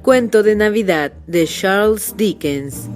Cuento de Navidad de Charles Dickens.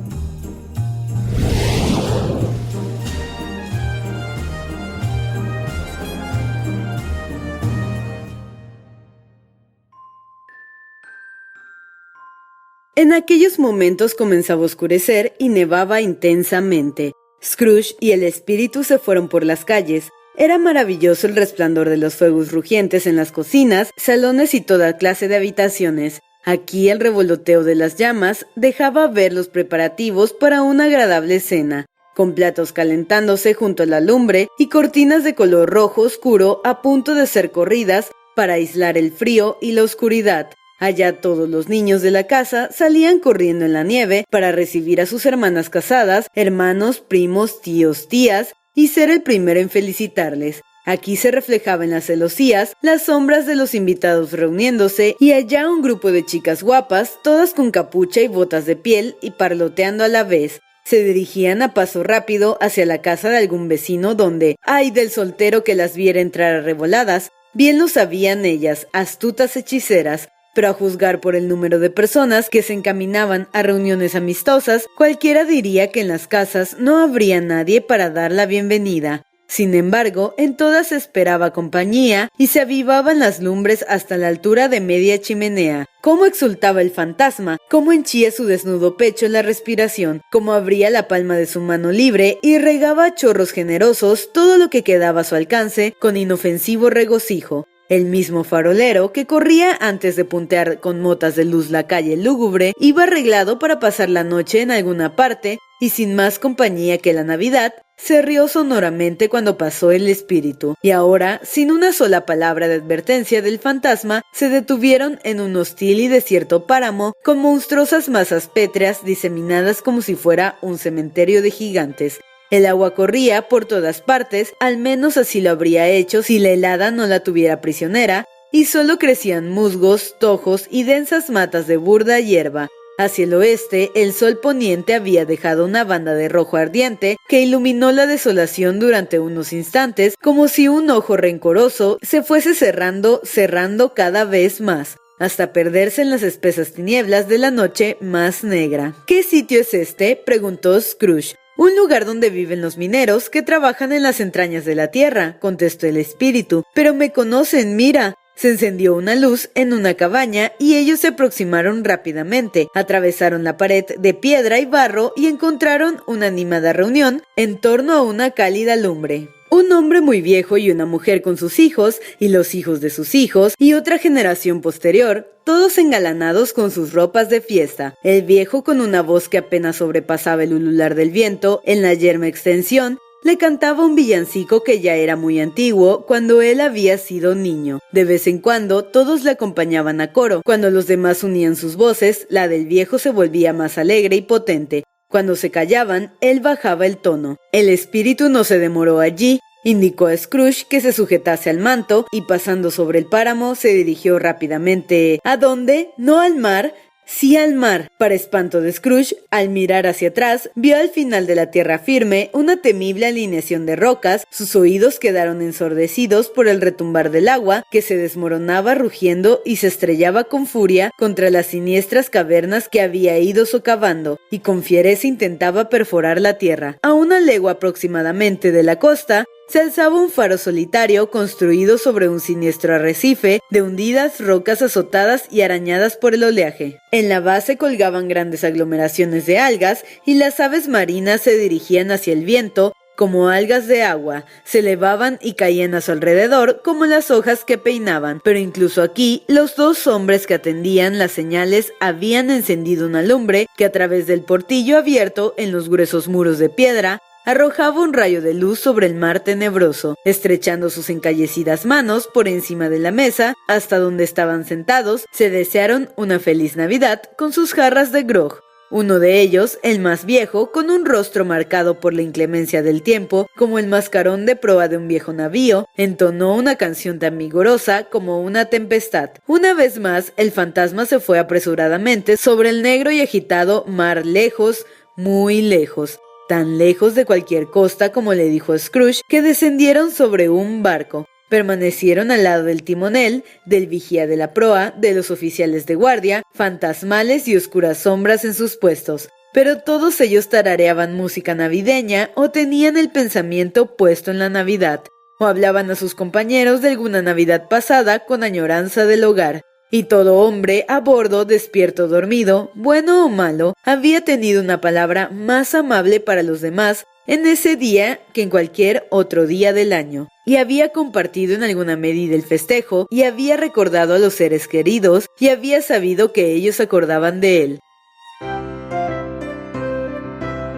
En aquellos momentos comenzaba a oscurecer y nevaba intensamente. Scrooge y el espíritu se fueron por las calles. Era maravilloso el resplandor de los fuegos rugientes en las cocinas, salones y toda clase de habitaciones. Aquí el revoloteo de las llamas dejaba ver los preparativos para una agradable cena, con platos calentándose junto a la lumbre y cortinas de color rojo oscuro a punto de ser corridas para aislar el frío y la oscuridad. Allá todos los niños de la casa salían corriendo en la nieve para recibir a sus hermanas casadas, hermanos, primos, tíos, tías, y ser el primero en felicitarles. Aquí se reflejaba en las celosías las sombras de los invitados reuniéndose y allá un grupo de chicas guapas, todas con capucha y botas de piel y parloteando a la vez. Se dirigían a paso rápido hacia la casa de algún vecino donde, ¡ay del soltero que las viera entrar arreboladas! Bien lo sabían ellas, astutas hechiceras, pero a juzgar por el número de personas que se encaminaban a reuniones amistosas, cualquiera diría que en las casas no habría nadie para dar la bienvenida. Sin embargo, en todas se esperaba compañía y se avivaban las lumbres hasta la altura de media chimenea. Cómo exultaba el fantasma, cómo henchía su desnudo pecho la respiración, cómo abría la palma de su mano libre y regaba a chorros generosos todo lo que quedaba a su alcance con inofensivo regocijo. El mismo farolero que corría antes de puntear con motas de luz la calle lúgubre iba arreglado para pasar la noche en alguna parte y sin más compañía que la Navidad, se rió sonoramente cuando pasó el espíritu, y ahora, sin una sola palabra de advertencia del fantasma, se detuvieron en un hostil y desierto páramo con monstruosas masas pétreas diseminadas como si fuera un cementerio de gigantes. El agua corría por todas partes, al menos así lo habría hecho si la helada no la tuviera prisionera, y solo crecían musgos, tojos y densas matas de burda hierba. Hacia el oeste, el sol poniente había dejado una banda de rojo ardiente que iluminó la desolación durante unos instantes, como si un ojo rencoroso se fuese cerrando cada vez más, hasta perderse en las espesas tinieblas de la noche más negra. ¿Qué sitio es este?, preguntó Scrooge. Un lugar donde viven los mineros que trabajan en las entrañas de la tierra, contestó el espíritu. Pero me conocen, mira. Se encendió una luz en una cabaña y ellos se aproximaron rápidamente, atravesaron la pared de piedra y barro y encontraron una animada reunión en torno a una cálida lumbre. Un hombre muy viejo y una mujer con sus hijos, y los hijos de sus hijos, y otra generación posterior, todos engalanados con sus ropas de fiesta. El viejo, con una voz que apenas sobrepasaba el ulular del viento en la yerma extensión, le cantaba un villancico que ya era muy antiguo cuando él había sido niño. De vez en cuando todos le acompañaban a coro. Cuando los demás unían sus voces, la del viejo se volvía más alegre y potente. Cuando se callaban, él bajaba el tono. El espíritu no se demoró allí, indicó a Scrooge que se sujetase al manto y pasando sobre el páramo se dirigió rápidamente. ¿A dónde? ¿No al mar? Sí al mar. Para espanto de Scrooge, al mirar hacia atrás, vio al final de la tierra firme una temible alineación de rocas. Sus oídos quedaron ensordecidos por el retumbar del agua que se desmoronaba rugiendo y se estrellaba con furia contra las siniestras cavernas que había ido socavando, y con fiereza intentaba perforar la tierra. A una legua aproximadamente de la costa, se alzaba un faro solitario construido sobre un siniestro arrecife de hundidas rocas azotadas y arañadas por el oleaje. En la base colgaban grandes aglomeraciones de algas y las aves marinas se dirigían hacia el viento como algas de agua, se elevaban y caían a su alrededor como las hojas que peinaban. Pero incluso aquí, los dos hombres que atendían las señales habían encendido una lumbre que a través del portillo abierto en los gruesos muros de piedra arrojaba un rayo de luz sobre el mar tenebroso, estrechando sus encallecidas manos por encima de la mesa, hasta donde estaban sentados, se desearon una feliz Navidad con sus jarras de grog. Uno de ellos, el más viejo, con un rostro marcado por la inclemencia del tiempo, como el mascarón de proa de un viejo navío, entonó una canción tan vigorosa como una tempestad. Una vez más, el fantasma se fue apresuradamente sobre el negro y agitado mar lejos, muy lejos. Tan lejos de cualquier costa como le dijo Scrooge, que descendieron sobre un barco. Permanecieron al lado del timonel, del vigía de la proa, de los oficiales de guardia, fantasmales y oscuras sombras en sus puestos. Pero todos ellos tarareaban música navideña o tenían el pensamiento puesto en la Navidad, o hablaban a sus compañeros de alguna Navidad pasada con añoranza del hogar. Y todo hombre a bordo, despierto o dormido, bueno o malo, había tenido una palabra más amable para los demás en ese día que en cualquier otro día del año, y había compartido en alguna medida el festejo, y había recordado a los seres queridos, y había sabido que ellos acordaban de él.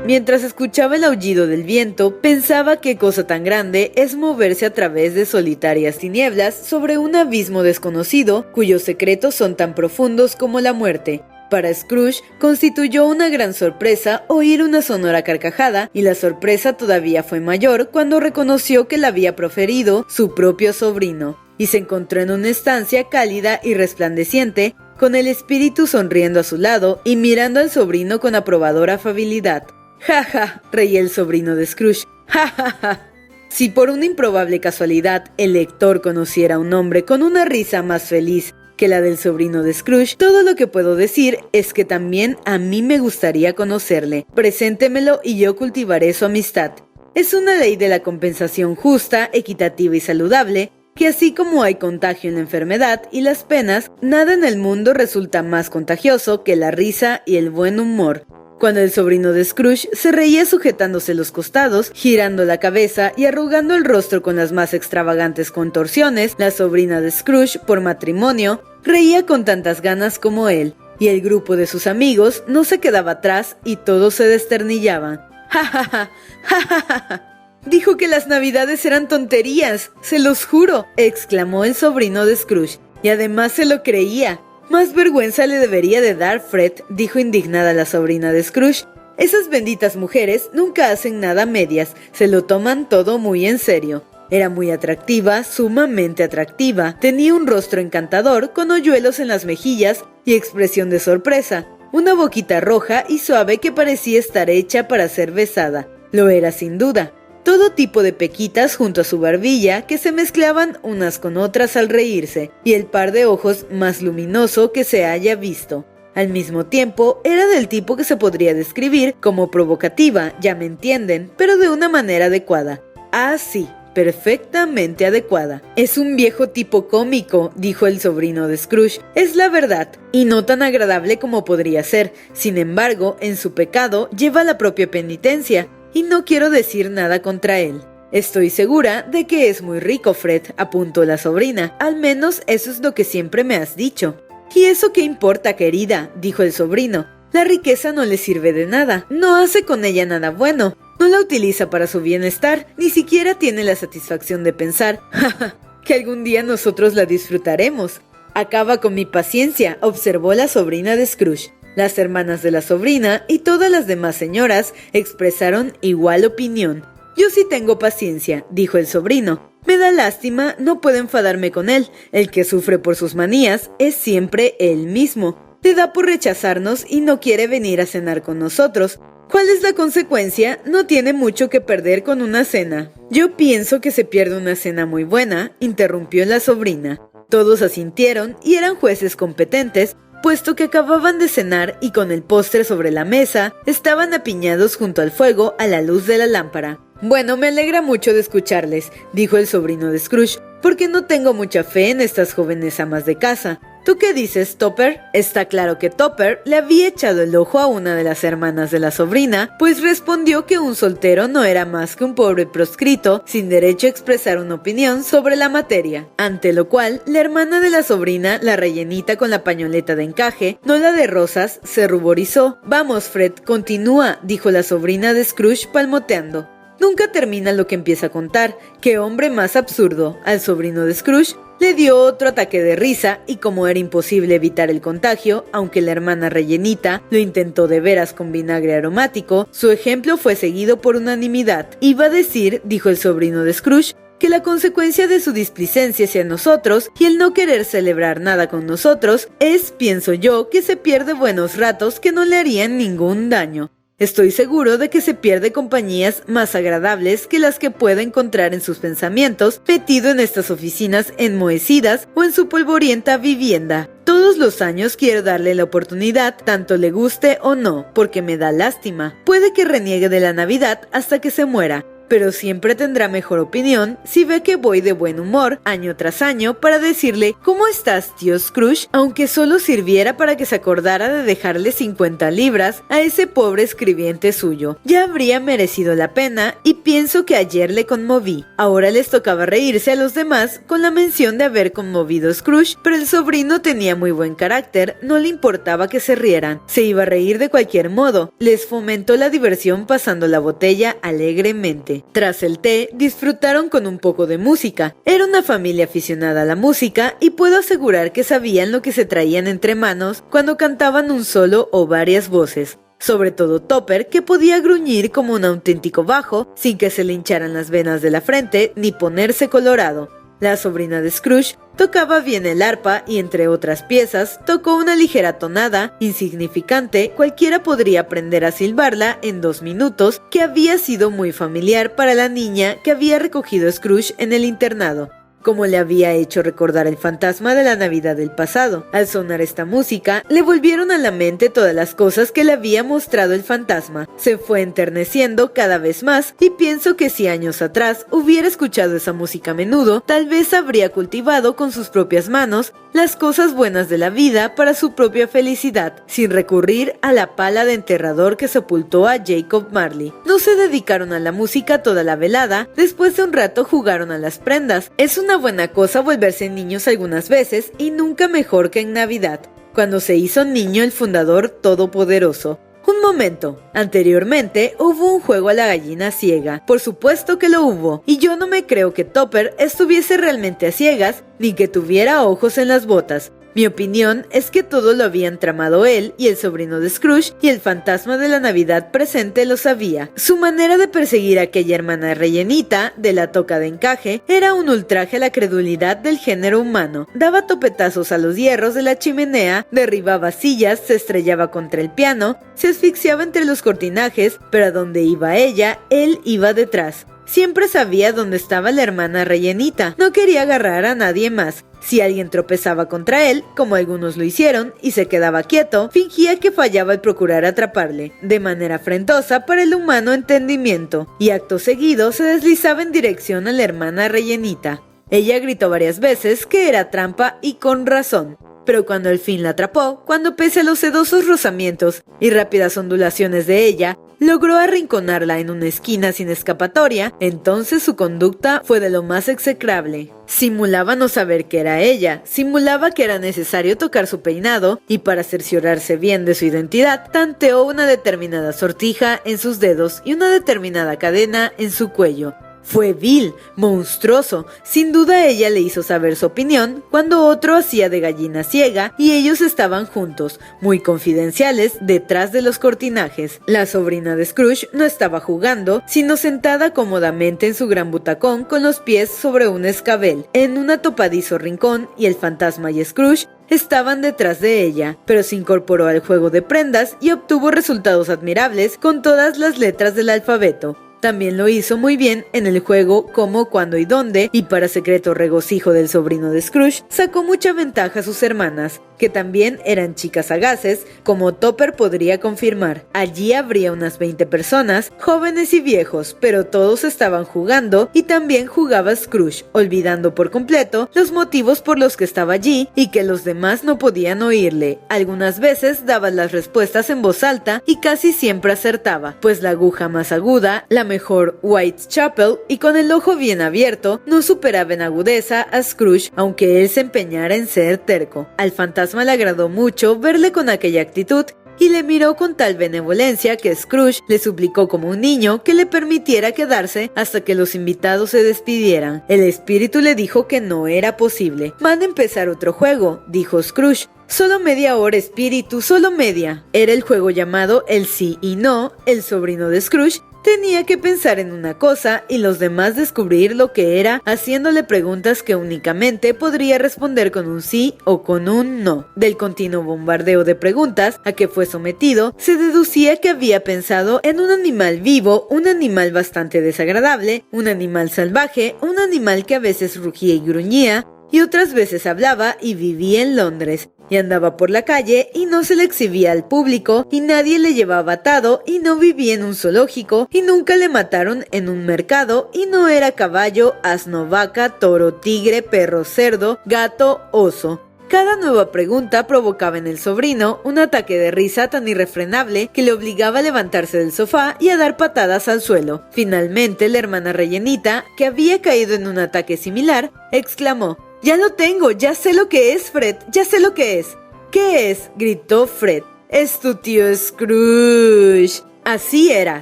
Mientras escuchaba el aullido del viento, pensaba qué cosa tan grande es moverse a través de solitarias tinieblas sobre un abismo desconocido cuyos secretos son tan profundos como la muerte. Para Scrooge constituyó una gran sorpresa oír una sonora carcajada, y la sorpresa todavía fue mayor cuando reconoció que la había proferido su propio sobrino, y se encontró en una estancia cálida y resplandeciente, con el espíritu sonriendo a su lado y mirando al sobrino con aprobadora afabilidad. «Ja, ja», reía el sobrino de Scrooge. «Ja, ja, ja». Si por una improbable casualidad el lector conociera a un hombre con una risa más feliz que la del sobrino de Scrooge, todo lo que puedo decir es que también a mí me gustaría conocerle. Preséntemelo y yo cultivaré su amistad. Es una ley de la compensación justa, equitativa y saludable, que así como hay contagio en la enfermedad y las penas, nada en el mundo resulta más contagioso que la risa y el buen humor. Cuando el sobrino de Scrooge se reía sujetándose los costados, girando la cabeza y arrugando el rostro con las más extravagantes contorsiones, la sobrina de Scrooge, por matrimonio, reía con tantas ganas como él, y el grupo de sus amigos no se quedaba atrás y todos se desternillaban. «Ja, ja, ja, ja, ja, ja, ja. Dijo que las navidades eran tonterías, se los juro», exclamó el sobrino de Scrooge, y además se lo creía. «Más vergüenza le debería de dar, Fred», dijo indignada la sobrina de Scrooge. «Esas benditas mujeres nunca hacen nada a medias, se lo toman todo muy en serio». Era muy atractiva, sumamente atractiva. Tenía un rostro encantador, con hoyuelos en las mejillas y expresión de sorpresa. Una boquita roja y suave que parecía estar hecha para ser besada. Lo era sin duda. Todo tipo de pequitas junto a su barbilla que se mezclaban unas con otras al reírse, y el par de ojos más luminoso que se haya visto. Al mismo tiempo, era del tipo que se podría describir como provocativa, ya me entienden, pero de una manera adecuada. Ah, sí, perfectamente adecuada. «Es un viejo tipo cómico», dijo el sobrino de Scrooge. «Es la verdad, y no tan agradable como podría ser. Sin embargo, en su pecado lleva la propia penitencia, y no quiero decir nada contra él». «Estoy segura de que es muy rico, Fred», apuntó la sobrina. «Al menos eso es lo que siempre me has dicho». «¿Y eso qué importa, querida?», dijo el sobrino. «La riqueza no le sirve de nada, no hace con ella nada bueno, no la utiliza para su bienestar, ni siquiera tiene la satisfacción de pensar, jaja, que algún día nosotros la disfrutaremos». «Acaba con mi paciencia», observó la sobrina de Scrooge. Las hermanas de la sobrina y todas las demás señoras expresaron igual opinión. «Yo sí tengo paciencia», dijo el sobrino. «Me da lástima, no puedo enfadarme con él. El que sufre por sus manías es siempre él mismo. Le da por rechazarnos y no quiere venir a cenar con nosotros. ¿Cuál es la consecuencia? No tiene mucho que perder con una cena». «Yo pienso que se pierde una cena muy buena», interrumpió la sobrina. Todos asintieron y eran jueces competentes, puesto que acababan de cenar y con el postre sobre la mesa, estaban apiñados junto al fuego a la luz de la lámpara. «Bueno, me alegra mucho de escucharles», dijo el sobrino de Scrooge, «porque no tengo mucha fe en estas jóvenes amas de casa. ¿Tú qué dices, Topper?» Está claro que Topper le había echado el ojo a una de las hermanas de la sobrina, pues respondió que un soltero no era más que un pobre proscrito sin derecho a expresar una opinión sobre la materia. Ante lo cual, la hermana de la sobrina, la rellenita con la pañoleta de encaje, no la de rosas, se ruborizó. «Vamos, Fred, continúa», dijo la sobrina de Scrooge palmoteando. «Nunca termina lo que empieza a contar. ¡Qué hombre más absurdo!». Al sobrino de Scrooge le dio otro ataque de risa, y como era imposible evitar el contagio, aunque la hermana rellenita lo intentó de veras con vinagre aromático, su ejemplo fue seguido por unanimidad. «Iba a decir», dijo el sobrino de Scrooge, «que la consecuencia de su displicencia hacia nosotros y el no querer celebrar nada con nosotros es, pienso yo, que se pierde buenos ratos que no le harían ningún daño». Estoy seguro de que se pierde compañías más agradables que las que puede encontrar en sus pensamientos, metido en estas oficinas enmohecidas o en su polvorienta vivienda. Todos los años quiero darle la oportunidad, tanto le guste o no, porque me da lástima. Puede que reniegue de la Navidad hasta que se muera, pero siempre tendrá mejor opinión si ve que voy de buen humor año tras año para decirle ¿cómo estás, tío Scrooge? Aunque solo sirviera para que se acordara de dejarle 50 libras a ese pobre escribiente suyo. Ya habría merecido la pena y pienso que ayer le conmoví. Ahora les tocaba reírse a los demás con la mención de haber conmovido a Scrooge, pero el sobrino tenía muy buen carácter, no le importaba que se rieran. Se iba a reír de cualquier modo. Les fomentó la diversión pasando la botella alegremente. Tras el té, disfrutaron con un poco de música. Era una familia aficionada a la música y puedo asegurar que sabían lo que se traían entre manos cuando cantaban un solo o varias voces. Sobre todo Topper, que podía gruñir como un auténtico bajo sin que se le hincharan las venas de la frente ni ponerse colorado. La sobrina de Scrooge tocaba bien el arpa y, entre otras piezas, tocó una ligera tonada, insignificante, cualquiera podría aprender a silbarla en 2 minutos, que había sido muy familiar para la niña que había recogido Scrooge en el internado, como le había hecho recordar el fantasma de la Navidad del pasado. Al sonar esta música, le volvieron a la mente todas las cosas que le había mostrado el fantasma. Se fue enterneciendo cada vez más y pienso que si años atrás hubiera escuchado esa música a menudo, tal vez habría cultivado con sus propias manos las cosas buenas de la vida para su propia felicidad, sin recurrir a la pala de enterrador que sepultó a Jacob Marley. No se dedicaron a la música toda la velada, después de un rato jugaron a las prendas. Es una buena cosa volverse niños algunas veces y nunca mejor que en Navidad, cuando se hizo niño el fundador todopoderoso. Un momento, anteriormente hubo un juego a la gallina ciega, por supuesto que lo hubo, y yo no me creo que Topper estuviese realmente a ciegas, ni que tuviera ojos en las botas. Mi opinión es que todo lo habían tramado él y el sobrino de Scrooge, y el fantasma de la Navidad presente lo sabía. Su manera de perseguir a aquella hermana rellenita de la toca de encaje era un ultraje a la credulidad del género humano. Daba topetazos a los hierros de la chimenea, derribaba sillas, se estrellaba contra el piano, se asfixiaba entre los cortinajes, pero a donde iba ella, él iba detrás. Siempre sabía dónde estaba la hermana rellenita. No quería agarrar a nadie más. Si alguien tropezaba contra él, como algunos lo hicieron, y se quedaba quieto, fingía que fallaba al procurar atraparle, de manera afrentosa para el humano entendimiento, y acto seguido se deslizaba en dirección a la hermana rellenita. Ella gritó varias veces que era trampa y con razón. Pero cuando al fin la atrapó, cuando pese a los sedosos rozamientos y rápidas ondulaciones de ella, logró arrinconarla en una esquina sin escapatoria, entonces su conducta fue de lo más execrable. Simulaba no saber que era ella, simulaba que era necesario tocar su peinado, y para cerciorarse bien de su identidad, tanteó una determinada sortija en sus dedos y una determinada cadena en su cuello. Fue vil, monstruoso. Sin duda ella le hizo saber su opinión cuando otro hacía de gallina ciega y ellos estaban juntos, muy confidenciales, detrás de los cortinajes. La sobrina de Scrooge no estaba jugando, sino sentada cómodamente en su gran butacón con los pies sobre un escabel, en un atopadizo rincón, y el fantasma y Scrooge estaban detrás de ella, pero se incorporó al juego de prendas y obtuvo resultados admirables con todas las letras del alfabeto. También lo hizo muy bien en el juego Cómo, Cuándo y Dónde, y para secreto regocijo del sobrino de Scrooge, sacó mucha ventaja a sus hermanas, que también eran chicas sagaces, como Topper podría confirmar. Allí habría unas 20 personas, jóvenes y viejos, pero todos estaban jugando y también jugaba Scrooge, olvidando por completo los motivos por los que estaba allí y que los demás no podían oírle. Algunas veces daba las respuestas en voz alta y casi siempre acertaba, pues la aguja más aguda, la mejor Whitechapel y con el ojo bien abierto, no superaba en agudeza a Scrooge, aunque él se empeñara en ser terco. Al fantasma le agradó mucho verle con aquella actitud y le miró con tal benevolencia que Scrooge le suplicó como un niño que le permitiera quedarse hasta que los invitados se despidieran. El espíritu le dijo que no era posible. «Van a empezar otro juego», dijo Scrooge. «Solo media hora, espíritu, solo media». Era el juego llamado El sí y no. El sobrino de Scrooge Tenía que pensar en una cosa y los demás descubrir lo que era, haciéndole preguntas que únicamente podría responder con un sí o con un no. Del continuo bombardeo de preguntas a que fue sometido, se deducía que había pensado en un animal vivo, un animal bastante desagradable, un animal salvaje, un animal que a veces rugía y gruñía, y otras veces hablaba y vivía en Londres, y andaba por la calle y no se le exhibía al público, y nadie le llevaba atado, y no vivía en un zoológico, y nunca le mataron en un mercado, y no era caballo, asno, vaca, toro, tigre, perro, cerdo, gato, oso. Cada nueva pregunta provocaba en el sobrino un ataque de risa tan irrefrenable que le obligaba a levantarse del sofá y a dar patadas al suelo. Finalmente, la hermana rellenita, que había caído en un ataque similar, exclamó: «Ya lo tengo, ya sé lo que es, Fred, ya sé lo que es». «¿Qué es?», gritó Fred. «Es tu tío Scrooge». Así era,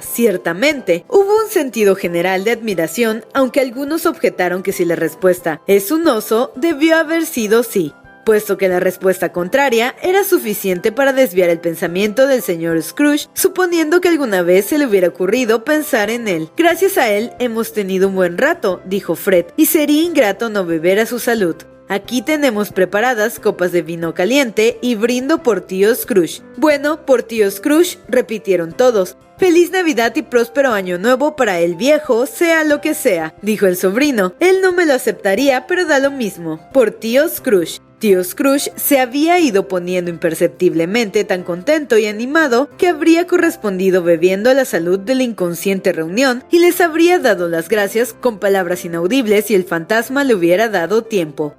ciertamente. Hubo un sentido general de admiración, aunque algunos objetaron que si la respuesta es un oso, debió haber sido sí, puesto que la respuesta contraria era suficiente para desviar el pensamiento del señor Scrooge, suponiendo que alguna vez se le hubiera ocurrido pensar en él. «Gracias a él hemos tenido un buen rato», dijo Fred, «y sería ingrato no beber a su salud. Aquí tenemos preparadas copas de vino caliente y brindo por tío Scrooge». «Bueno, por tío Scrooge», repitieron todos. «Feliz Navidad y próspero año nuevo para el viejo, sea lo que sea», dijo el sobrino. «Él no me lo aceptaría, pero da lo mismo. Por tío Scrooge». Tío Scrooge se había ido poniendo imperceptiblemente tan contento y animado que habría correspondido bebiendo a la salud de la inconsciente reunión y les habría dado las gracias con palabras inaudibles si el fantasma le hubiera dado tiempo.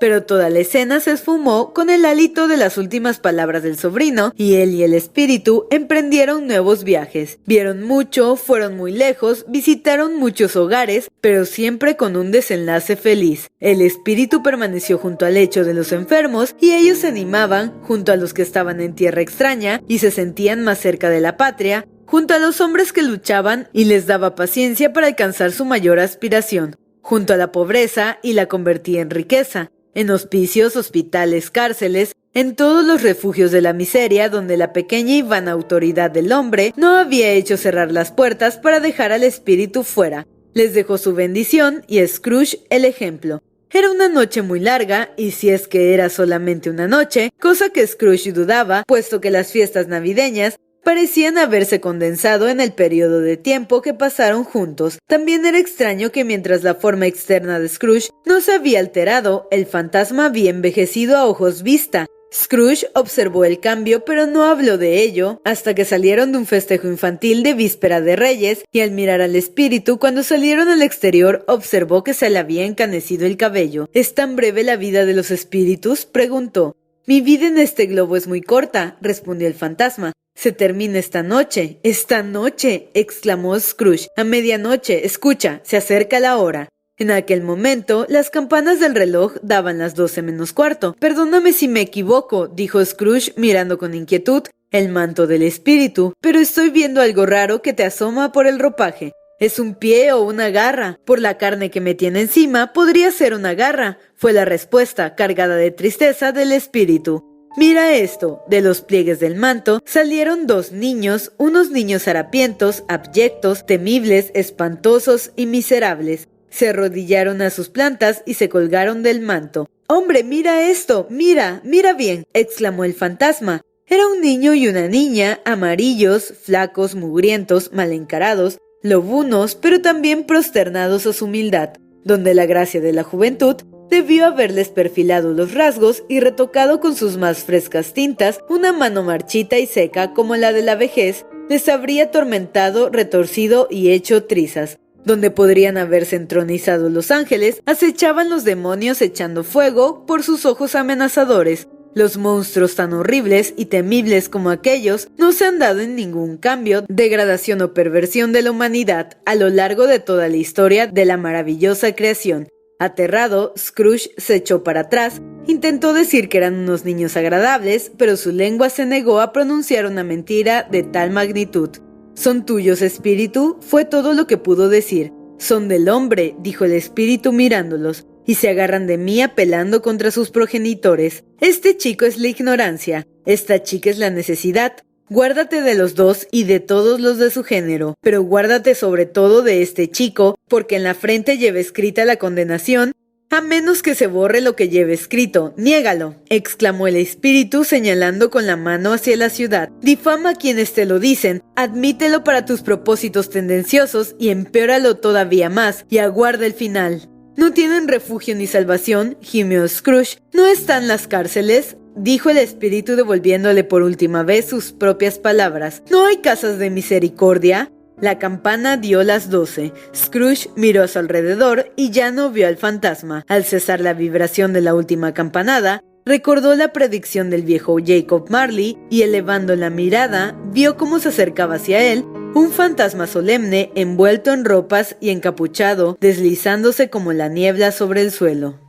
Pero toda la escena se esfumó con el hálito de las últimas palabras del sobrino, y él y el espíritu emprendieron nuevos viajes. Vieron mucho, fueron muy lejos, visitaron muchos hogares, pero siempre con un desenlace feliz. El espíritu permaneció junto al lecho de los enfermos, y ellos se animaban, junto a los que estaban en tierra extraña y se sentían más cerca de la patria, junto a los hombres que luchaban y les daba paciencia para alcanzar su mayor aspiración, junto a la pobreza y la convertía en riqueza, en hospicios, hospitales, cárceles, en todos los refugios de la miseria donde la pequeña y vana autoridad del hombre no había hecho cerrar las puertas para dejar al espíritu fuera. Les dejó su bendición y Scrooge el ejemplo. Era una noche muy larga, y si es que era solamente una noche, cosa que Scrooge dudaba, puesto que las fiestas navideñas parecían haberse condensado en el periodo de tiempo que pasaron juntos. También era extraño que mientras la forma externa de Scrooge no se había alterado, el fantasma había envejecido a ojos vista. Scrooge observó el cambio, pero no habló de ello hasta que salieron de un festejo infantil de víspera de Reyes, y al mirar al espíritu cuando salieron al exterior observó que se le había encanecido el cabello. «¿Es tan breve la vida de los espíritus?», preguntó. «Mi vida en este globo es muy corta», respondió el fantasma. «Se termina esta noche». «Esta noche», exclamó Scrooge. «A medianoche, escucha, se acerca la hora». En aquel momento, las campanas del reloj daban las 12 menos cuarto. «Perdóname si me equivoco», dijo Scrooge mirando con inquietud el manto del espíritu, «pero estoy viendo algo raro que te asoma por el ropaje. ¿Es un pie o una garra? Por la carne que me tiene encima, podría ser una garra», fue la respuesta, cargada de tristeza, del espíritu. «Mira esto». De los pliegues del manto salieron 2 niños, unos niños harapientos, abyectos, temibles, espantosos y miserables. Se arrodillaron a sus plantas y se colgaron del manto. «¡Hombre, mira esto! ¡Mira, mira bien!», exclamó el fantasma. Era un niño y una niña, amarillos, flacos, mugrientos, mal encarados, lobunos, pero también prosternados a su humildad, donde la gracia de la juventud debió haberles perfilado los rasgos y retocado con sus más frescas tintas una mano marchita y seca como la de la vejez, les habría atormentado, retorcido y hecho trizas. Donde podrían haberse entronizado los ángeles, acechaban los demonios echando fuego por sus ojos amenazadores. Los monstruos tan horribles y temibles como aquellos no se han dado en ningún cambio, degradación o perversión de la humanidad a lo largo de toda la historia de la maravillosa creación. Aterrado, Scrooge se echó para atrás, intentó decir que eran unos niños agradables, pero su lengua se negó a pronunciar una mentira de tal magnitud. «¿Son tuyos, espíritu?», fue todo lo que pudo decir. «Son del hombre», dijo el espíritu mirándolos, «y se agarran de mí apelando contra sus progenitores. Este chico es la ignorancia, esta chica es la necesidad. Guárdate de los dos y de todos los de su género, pero guárdate sobre todo de este chico, porque en la frente lleva escrita la condenación, a menos que se borre lo que lleve escrito. ¡Niégalo!, exclamó el espíritu señalando con la mano hacia la ciudad. Difama a quienes te lo dicen, admítelo para tus propósitos tendenciosos y empeóralo todavía más, y aguarda el final. No tienen refugio ni salvación, gimió Scrooge. ¿No están las cárceles?, dijo el espíritu devolviéndole por última vez sus propias palabras. ¿No hay casas de misericordia? La campana dio las 12. Scrooge miró a su alrededor y ya no vio al fantasma. Al cesar la vibración de la última campanada, recordó la predicción del viejo Jacob Marley y elevando la mirada, vio cómo se acercaba hacia él un fantasma solemne envuelto en ropas y encapuchado, deslizándose como la niebla sobre el suelo.